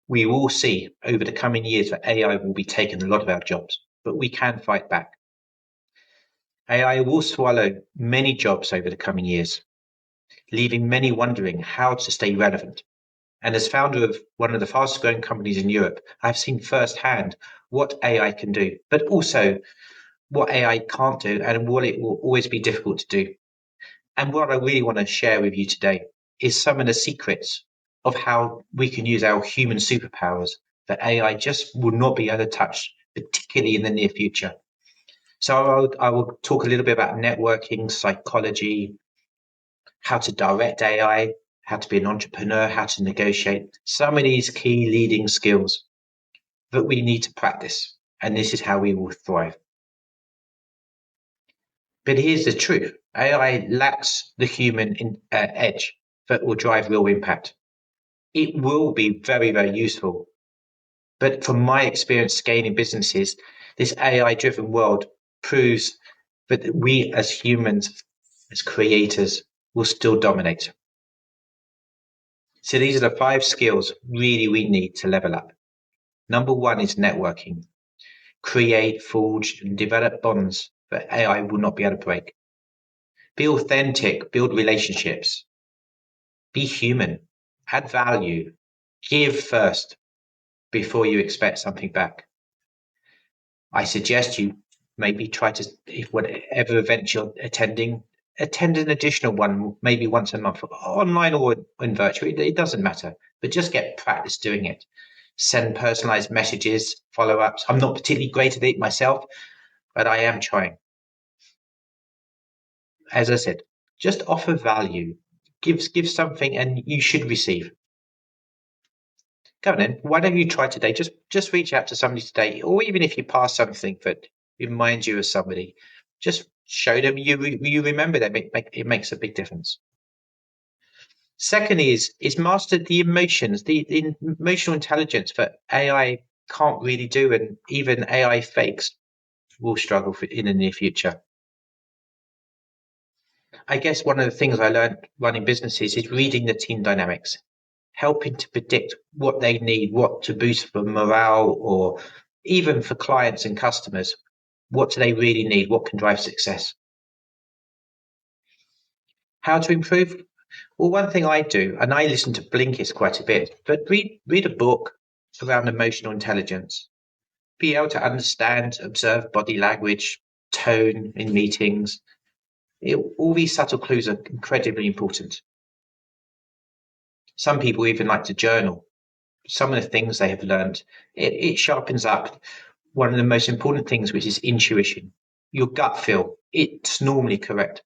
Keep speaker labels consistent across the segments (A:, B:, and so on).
A: We will see over the coming years that AI will be taking a lot of our jobs, but we can fight back. AI will swallow many jobs over the coming years, leaving many wondering how to stay relevant. And as founder of one of the fastest growing companies in Europe, I've seen firsthand what AI can do, but also what AI can't do and what it will always be difficult to do. And what I really want to share with you today is some of the secrets of how we can use our human superpowers that AI just will not be able to touch, particularly in the near future. So I will talk a little bit about networking, psychology, how to direct AI, how to be an entrepreneur, how to negotiate, some of these key leading skills that we need to practice. And this is how we will thrive. But here's the truth. AI lacks the human edge that will drive real impact. It will be very, very useful. But from my experience scaling businesses, this AI-driven world proves that we as humans, as creators, will still dominate. So these are the 5 skills really we need to level up. Number 1 is networking. Create, forge, and develop bonds that AI will not be able to break. Be authentic, build relationships. Be human, add value, give first before you expect something back. I suggest you maybe try to, if whatever event you're attending, attend an additional one, maybe once a month, online or in virtual, it doesn't matter, but just get practice doing it. Send personalized messages, follow-ups. I'm not particularly great at it myself, but I am trying. As I said, just offer value, give something and you should receive. Come on then, why don't you try today? Just reach out to somebody today, or even if you pass something that reminds you of somebody, just show them you remember them. It makes a big difference. Second is master the emotions, the emotional intelligence that AI can't really do, and even AI fakes will struggle in the near future. I guess one of the things I learned running businesses is reading the team dynamics, helping to predict what they need, what to boost for morale, or even for clients and customers. What do they really need? What can drive success? How to improve? Well, one thing I do, and I listen to Blinkist quite a bit, but read a book around emotional intelligence. Be able to understand, observe body language, tone in meetings. All these subtle clues are incredibly important. Some people even like to journal some of the things they have learned. It sharpens up one of the most important things, which is intuition. Your gut feel, it's normally correct.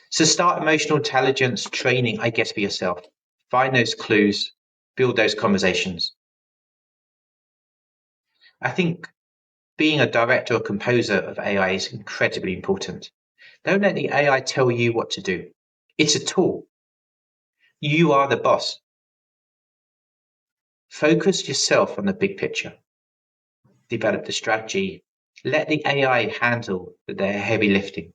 A: So start emotional intelligence training, I guess, for yourself. Find those clues, build those conversations. I think being a director or composer of AI is incredibly important. Don't let the AI tell you what to do. It's a tool. You are the boss. Focus yourself on the big picture. Develop the strategy. Let the AI handle the heavy lifting.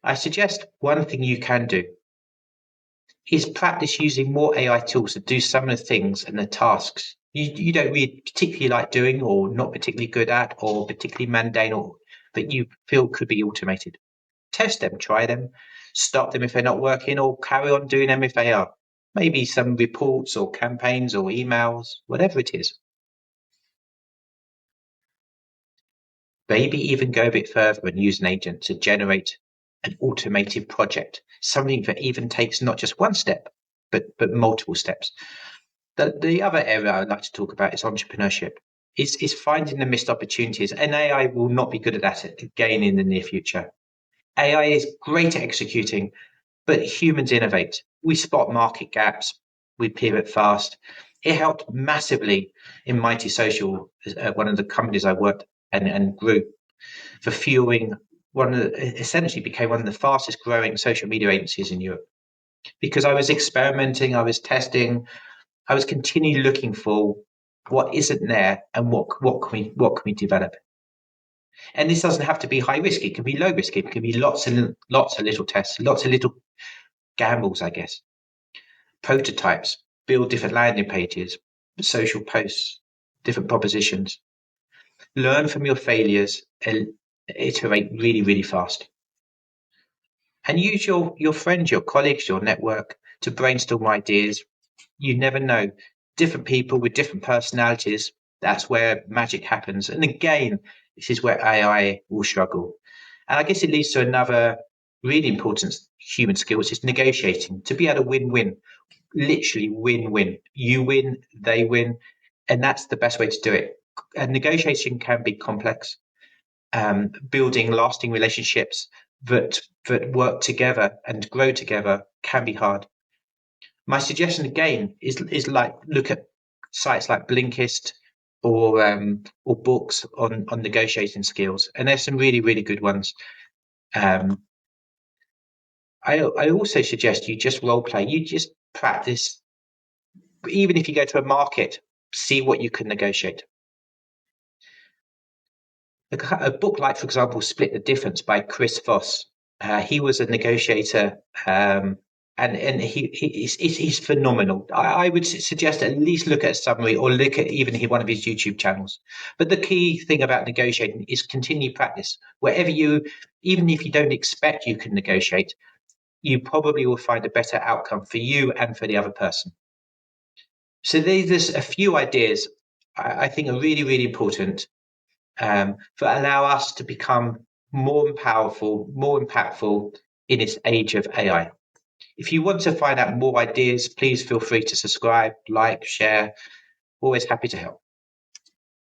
A: I suggest one thing you can do is practice using more AI tools to do some of the things and the tasks you don't really particularly like doing, or not particularly good at, or particularly mundane, or that you feel could be automated. Test them, try them, stop them if they're not working, or carry on doing them if they are. Maybe some reports or campaigns or emails, whatever it is. Maybe even go a bit further and use an agent to generate an automated project, something that even takes not just one step, but multiple steps. The other area I'd like to talk about is entrepreneurship. Is finding the missed opportunities, and AI will not be good at that again in the near future. AI is great at executing, but humans innovate. We spot market gaps, we pivot fast. It helped massively in Mighty Social, one of the companies I worked and grew, for fueling essentially became one of the fastest growing social media agencies in Europe. Because I was experimenting, I was testing, I was continually looking for what isn't there and what can we develop. And this doesn't have to be high risk. It can be low risk. It can be lots of little tests, lots of little gambles, I guess. Prototypes. build different landing pages, social posts, different propositions. Learn from your failures and iterate really, really fast. And use your friends, your colleagues, your network to brainstorm ideas. You never know. Different people with different personalities, that's where magic happens. And again, this is where AI will struggle. And I guess it leads to another really important human skill, which is negotiating, to be able to win-win, literally win-win. You win, they win, and that's the best way to do it. And negotiation can be complex. Building lasting relationships that work together and grow together can be hard. My suggestion again is like look at sites like Blinkist or books on negotiating skills, and there's some really really good ones. I also suggest you just role play. You just practice, even if you go to a market, see what you can negotiate. A book like, for example, Split the Difference by Chris Voss. He was a negotiator, and he's phenomenal. I would suggest at least look at a summary or look at even one of his YouTube channels. But the key thing about negotiating is continue practice. Wherever you, even if you don't expect you can negotiate, you probably will find a better outcome for you and for the other person. So there's a few ideas I think are really, really important that allow us to become more powerful, more impactful in this age of AI. If you want to find out more ideas, please feel free to subscribe, like, share. Always happy to help.